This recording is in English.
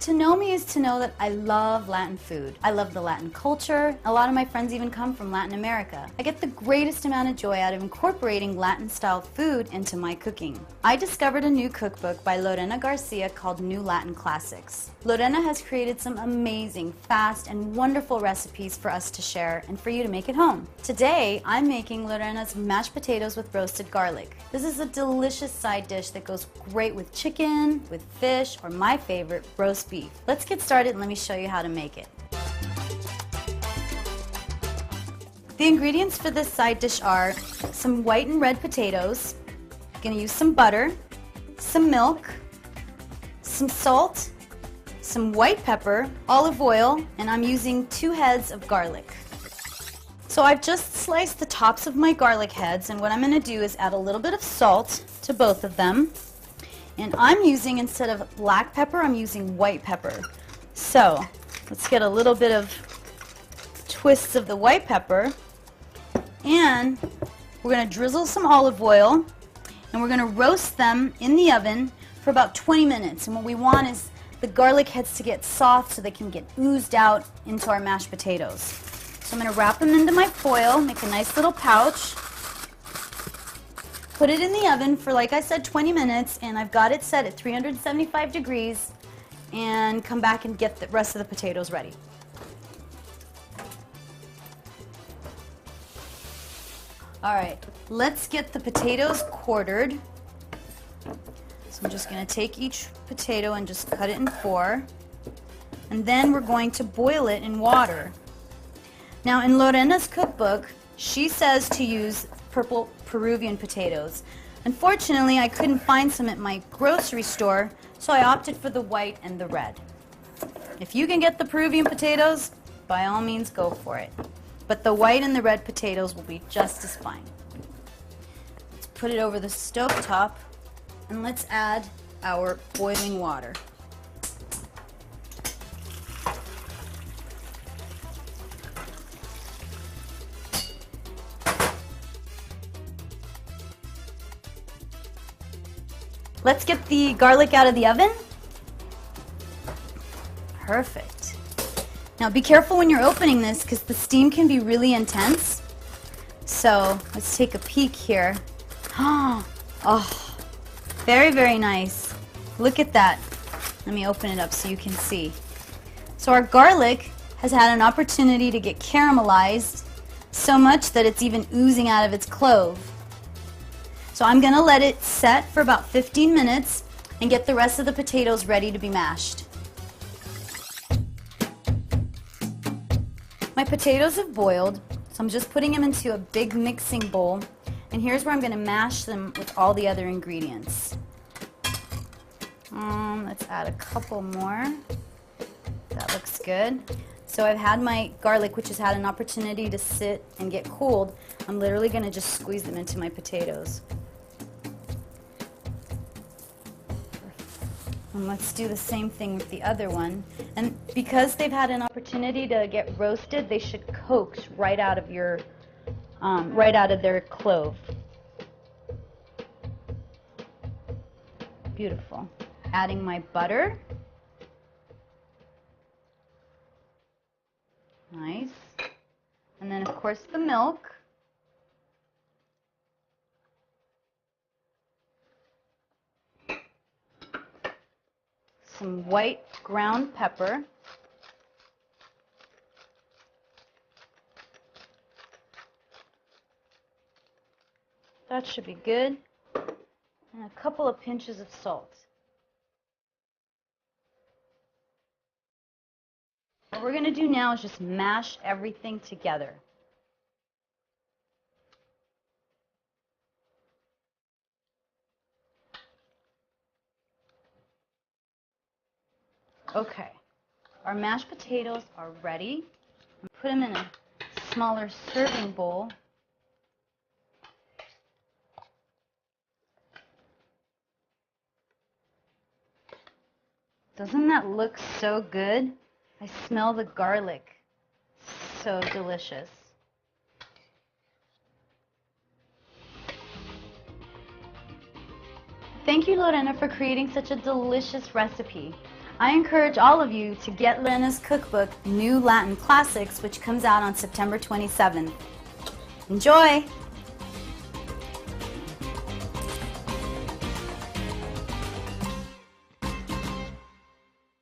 To know me is to know that I love Latin food. I love the Latin culture. A lot of my friends even come from Latin America. I get the greatest amount of joy out of incorporating Latin-style food into my cooking. I discovered a new cookbook by Lorena Garcia called New Latin Classics. Lorena has created some amazing, fast, and wonderful recipes for us to share and for you to make at home. Today, I'm making Lorena's mashed potatoes with roasted garlic. This is a delicious side dish that goes great with chicken, with fish, or my favorite, roast beef. Let's get started and let me show you how to make it. The ingredients for this side dish are some white and red potatoes. I'm going to use some butter, some milk, some salt, some white pepper, olive oil, and I'm using 2 heads of garlic. So I've just sliced the tops of my garlic heads, and what I'm going to do is add a little bit of salt to both of them. And I'm using, instead of black pepper, I'm using white pepper. So let's get a little bit of twists of the white pepper, and we're going to drizzle some olive oil, and we're going to roast them in the oven for about 20 minutes. And what we want is the garlic heads to get soft so they can get oozed out into our mashed potatoes. So I'm going to wrap them into my foil, make a nice little pouch, put it in the oven for, like I said, 20 minutes, and I've got it set at 375 degrees, and come back and get the rest of the potatoes ready. All right, let's get the potatoes quartered. So I'm just going to take each potato and just cut it in 4, and then we're going to boil it in water. Now in Lorena's cookbook, she says to use purple Peruvian potatoes. Unfortunately, I couldn't find some at my grocery store, so I opted for the white and the red. If you can get the Peruvian potatoes, by all means go for it. But the white and the red potatoes will be just as fine. Let's put it over the stove top, and let's add our boiling water. Let's get the garlic out of the oven. Perfect. Now be careful when you're opening this because the steam can be really intense. So let's take a peek here. Oh, very, very nice. Look at that. Let me open it up so you can see. So our garlic has had an opportunity to get caramelized so much that it's even oozing out of its clove. So I'm going to let it set for about 15 minutes and get the rest of the potatoes ready to be mashed. My potatoes have boiled, so I'm just putting them into a big mixing bowl, and here's where I'm going to mash them with all the other ingredients. Let's add a couple more. That looks good. So I've had my garlic, which has had an opportunity to sit and get cooled. I'm literally going to just squeeze them into my potatoes. And let's do the same thing with the other one. And because they've had an opportunity to get roasted, they should coax right out of your, right out of their clove. Beautiful. Adding my butter. Nice. And then of course the milk. Some white ground pepper. That should be good. And a couple of pinches of salt. What we're going to do now is just mash everything together. Okay, our mashed potatoes are ready. Put them in a smaller serving bowl. Doesn't that look so good? I smell the garlic. So delicious. Thank you, Lorena, for creating such a delicious recipe. I encourage all of you to get Lena's cookbook, New Latin Classics, which comes out on September 27th. Enjoy!